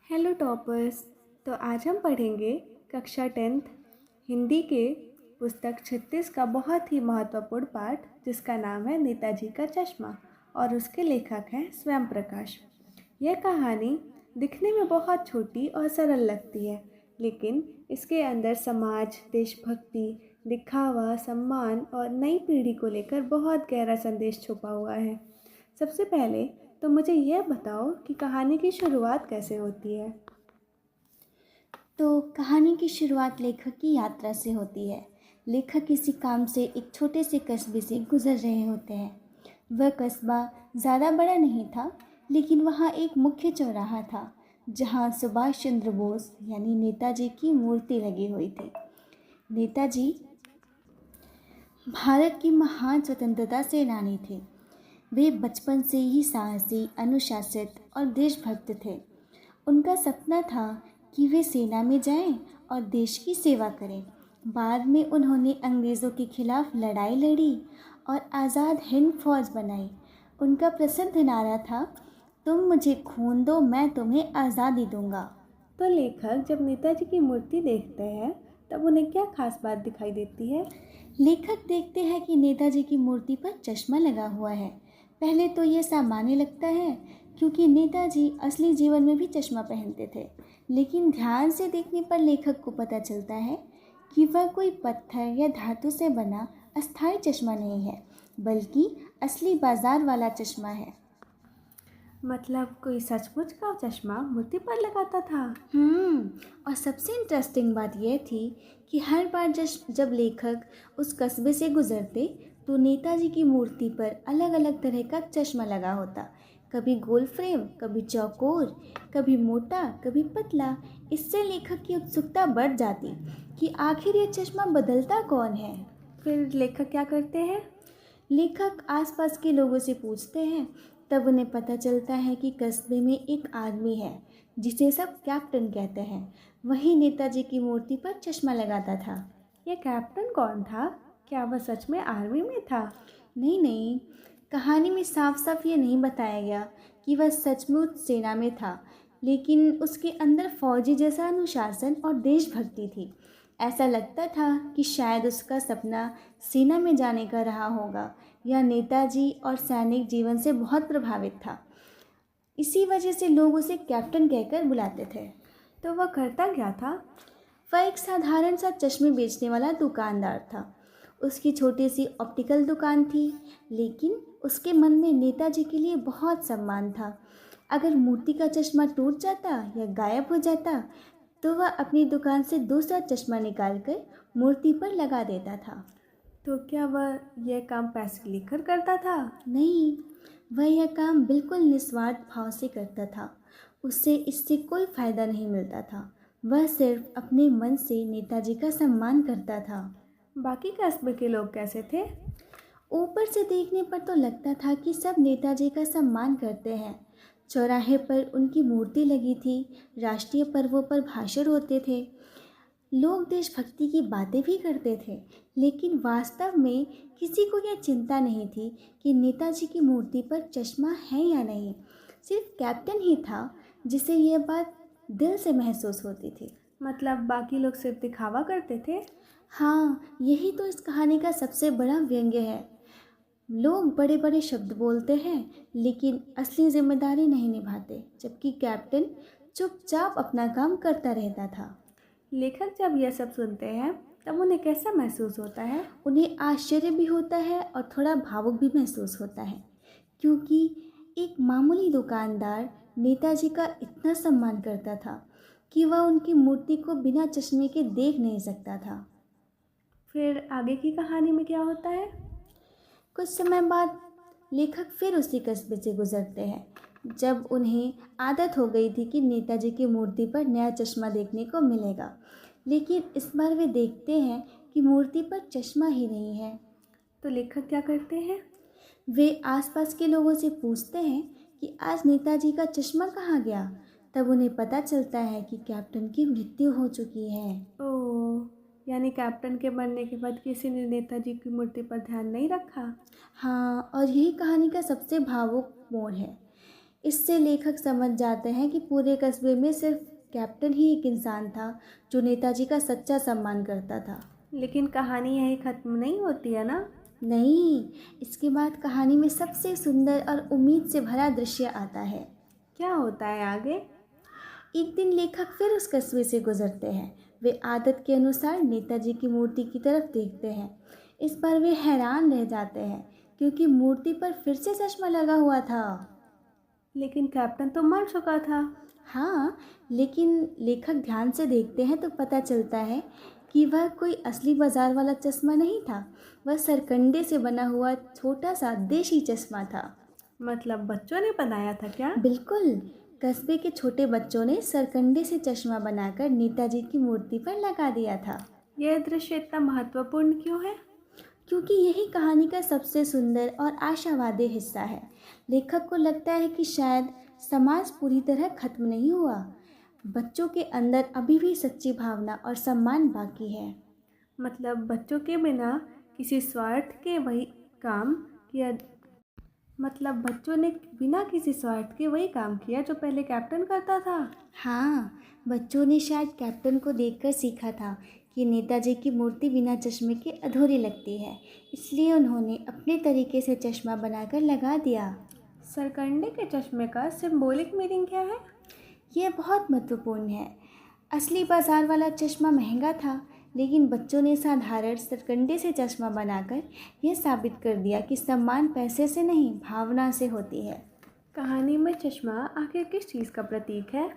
Hello toppers. तो आज हम पढ़ेंगे कक्षा 10th हिंदी के पुस्तक 36 का बहुत ही महत्वपूर्ण पाठ जिसका नाम है नेताजी का चश्मा और उसके लेखक हैं स्वयं प्रकाश। यह कहानी दिखने में बहुत छोटी और सरल लगती है, लेकिन इसके अंदर समाज, देशभक्ति, दिखावा, सम्मान और नई पीढ़ी को लेकर बहुत गहरा संदेश छुपा हुआ है। सबसे पहले तो मुझे यह बताओ कि कहानी की शुरुआत कैसे होती है। तो कहानी की शुरुआत लेखक की यात्रा से होती है। लेखक किसी काम से एक छोटे से कस्बे से गुजर रहे होते हैं। वह कस्बा ज़्यादा बड़ा नहीं था, लेकिन वहाँ एक मुख्य चौराहा था जहाँ सुभाष चंद्र बोस यानी नेताजी की मूर्ति लगी हुई थी। नेताजी भारत की महान स्वतंत्रता सेनानी थे। वे बचपन से ही साहसी, अनुशासित और देशभक्त थे। उनका सपना था कि वे सेना में जाएं और देश की सेवा करें। बाद में उन्होंने अंग्रेज़ों के खिलाफ लड़ाई लड़ी और आज़ाद हिंद फौज बनाई। उनका प्रसिद्ध नारा था, तुम मुझे खून दो, मैं तुम्हें आज़ादी दूंगा। तो लेखक जब नेताजी की मूर्ति देखते हैं तब उन्हें क्या खास बात दिखाई देती है। लेखक देखते हैं कि नेताजी की मूर्ति पर चश्मा लगा हुआ है। पहले तो ये सामान्य लगता है क्योंकि नेताजी असली जीवन में भी चश्मा पहनते थे, लेकिन ध्यान से देखने पर लेखक को पता चलता है कि वह कोई पत्थर या धातु से बना अस्थायी चश्मा नहीं है, बल्कि असली बाजार वाला चश्मा है। मतलब कोई सचमुच का चश्मा मूर्ति पर लगाता था। और सबसे इंटरेस्टिंग बात यह थी कि हर बार जब लेखक उस कस्बे से गुजरते तो नेताजी की मूर्ति पर अलग अलग तरह का चश्मा लगा होता। कभी गोल फ्रेम, कभी चौकोर, कभी मोटा, कभी पतला। इससे लेखक की उत्सुकता बढ़ जाती कि आखिर ये चश्मा बदलता कौन है। फिर लेखक क्या करते हैं। लेखक आसपास के लोगों से पूछते हैं। तब उन्हें पता चलता है कि कस्बे में एक आदमी है जिसे सब कैप्टन कहते हैं। वही नेताजी की मूर्ति पर चश्मा लगाता था। यह कैप्टन कौन था? क्या वह सच में आर्मी में था? नहीं, कहानी में साफ साफ ये नहीं बताया गया कि वह सचमुच सेना में था, लेकिन उसके अंदर फौजी जैसा अनुशासन और देशभक्ति थी। ऐसा लगता था कि शायद उसका सपना सेना में जाने का रहा होगा या नेताजी और सैनिक जीवन से बहुत प्रभावित था। इसी वजह से लोग उसे कैप्टन कहकर बुलाते थे। तो वह करता क्या था? वह एक साधारण सा चश्मे बेचने वाला दुकानदार था। उसकी छोटी सी ऑप्टिकल दुकान थी, लेकिन उसके मन में नेताजी के लिए बहुत सम्मान था। अगर मूर्ति का चश्मा टूट जाता या गायब हो जाता तो वह अपनी दुकान से दूसरा चश्मा निकालकर मूर्ति पर लगा देता था। तो क्या वह यह काम पैसे लेकर करता था? नहीं, वह यह काम बिल्कुल निस्वार्थ भाव से करता था। उससे इससे कोई फायदा नहीं मिलता था। वह सिर्फ अपने मन से नेताजी का सम्मान करता था। बाकी कस्बे के लोग कैसे थे? ऊपर से देखने पर तो लगता था कि सब नेताजी का सम्मान करते हैं। चौराहे पर उनकी मूर्ति लगी थी, राष्ट्रीय पर्वों पर भाषण होते थे, लोग देशभक्ति की बातें भी करते थे, लेकिन वास्तव में किसी को यह चिंता नहीं थी कि नेताजी की मूर्ति पर चश्मा है या नहीं। सिर्फ कैप्टन ही था जिसे यह बात दिल से महसूस होती थी। मतलब बाकी लोग सिर्फ दिखावा करते थे। हाँ, यही तो इस कहानी का सबसे बड़ा व्यंग्य है। लोग बड़े बड़े शब्द बोलते हैं लेकिन असली जिम्मेदारी नहीं निभाते, जबकि कैप्टन चुपचाप अपना काम करता रहता था। लेखक जब यह सब सुनते हैं तब उन्हें कैसा महसूस होता है? उन्हें आश्चर्य भी होता है और थोड़ा भावुक भी महसूस होता है, क्योंकि एक मामूली दुकानदार नेताजी का इतना सम्मान करता था कि वह उनकी मूर्ति को बिना चश्मे के देख नहीं सकता था। फिर आगे की कहानी में क्या होता है? कुछ समय बाद लेखक फिर उसी कस्बे से गुजरते हैं। जब उन्हें आदत हो गई थी कि नेताजी की मूर्ति पर नया चश्मा देखने को मिलेगा, लेकिन इस बार वे देखते हैं कि मूर्ति पर चश्मा ही नहीं है। तो लेखक क्या करते हैं? वे आसपास के लोगों से पूछते हैं कि आज नेताजी का चश्मा कहाँ गया। तब उन्हें पता चलता है कि कैप्टन की मृत्यु हो चुकी है। ओह, यानी कैप्टन के मरने के बाद किसी ने नेताजी की मूर्ति पर ध्यान नहीं रखा। हाँ, और यही कहानी का सबसे भावुक मोड़ है। इससे लेखक समझ जाते हैं कि पूरे कस्बे में सिर्फ कैप्टन ही एक इंसान था जो नेताजी का सच्चा सम्मान करता था। लेकिन कहानी यही ख़त्म नहीं होती है ना? नहीं, इसके बाद कहानी में सबसे सुंदर और उम्मीद से भरा दृश्य आता है। क्या होता है आगे? एक दिन लेखक फिर उस कस्बे से गुजरते हैं। वे आदत के अनुसार नेताजी की मूर्ति की तरफ देखते हैं। इस पर वे हैरान रह जाते हैं क्योंकि मूर्ति पर फिर से चश्मा लगा हुआ था। लेकिन कैप्टन तो मर चुका था। हाँ, लेकिन लेखक ध्यान से देखते हैं तो पता चलता है कि वह कोई असली बाजार वाला चश्मा नहीं था। वह सरकंडे से बना हुआ छोटा सा देशी चश्मा था। मतलब बच्चों ने बनाया था क्या? बिल्कुल, कस्बे के छोटे बच्चों ने सरकंडे से चश्मा बनाकर नेताजी की मूर्ति पर लगा दिया था। यह दृश्य इतना महत्वपूर्ण क्यों है? क्योंकि यही कहानी का सबसे सुंदर और आशावादी हिस्सा है। लेखक को लगता है कि शायद समाज पूरी तरह खत्म नहीं हुआ। बच्चों के अंदर अभी भी सच्ची भावना और सम्मान बाकी है। मतलब बच्चों के बिना किसी स्वार्थ के वही काम किया मतलब बच्चों ने बिना किसी स्वार्थ के वही काम किया जो पहले कैप्टन करता था। हाँ, बच्चों ने शायद कैप्टन को देखकर सीखा था कि नेताजी की मूर्ति बिना चश्मे के अधूरी लगती है, इसलिए उन्होंने अपने तरीके से चश्मा बनाकर लगा दिया। सरकंडे के चश्मे का सिंबॉलिक मीनिंग क्या है? यह बहुत महत्वपूर्ण है। असली बाजार वाला चश्मा महंगा था, लेकिन बच्चों ने साधारण सरकंडे से चश्मा बनाकर यह साबित कर दिया कि सम्मान पैसे से नहीं, भावना से होती है। कहानी में चश्मा आखिर किस चीज़ का प्रतीक है?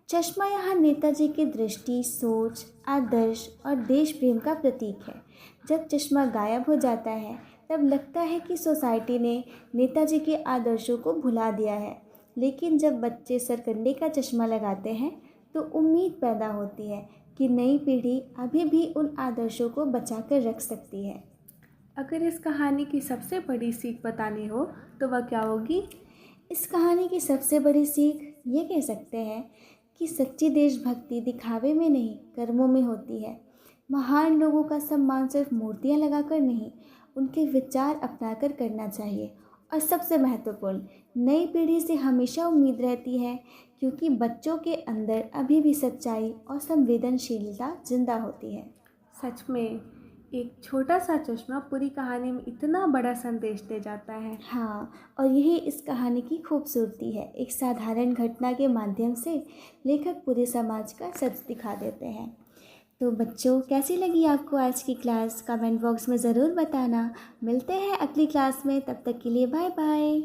चश्मा यहाँ नेताजी की दृष्टि, सोच, आदर्श और देश प्रेम का प्रतीक है। जब चश्मा गायब हो जाता है तब लगता है कि सोसाइटी ने नेताजी के आदर्शों को भुला दिया है, लेकिन जब बच्चे सरकंडे का चश्मा लगाते हैं तो उम्मीद पैदा होती है कि नई पीढ़ी अभी भी उन आदर्शों को बचा कर रख सकती है। अगर इस कहानी की सबसे बड़ी सीख बतानी हो तो वह क्या होगी? इस कहानी की सबसे बड़ी सीख ये कह सकते हैं कि सच्ची देशभक्ति दिखावे में नहीं, कर्मों में होती है। महान लोगों का सम्मान सिर्फ मूर्तियां लगाकर नहीं, उनके विचार अपनाकर करना चाहिए। और सबसे महत्वपूर्ण, नई पीढ़ी से हमेशा उम्मीद रहती है क्योंकि बच्चों के अंदर अभी भी सच्चाई और संवेदनशीलता जिंदा होती है। सच में एक छोटा सा चश्मा पूरी कहानी में इतना बड़ा संदेश दे जाता है। हाँ, और यही इस कहानी की खूबसूरती है। एक साधारण घटना के माध्यम से लेखक पूरे समाज का सच दिखा देते हैं। तो बच्चों, कैसी लगी आपको आज की क्लास? कमेंट बॉक्स में ज़रूर बताना। मिलते हैं अगली क्लास में, तब तक के लिए बाय बाय।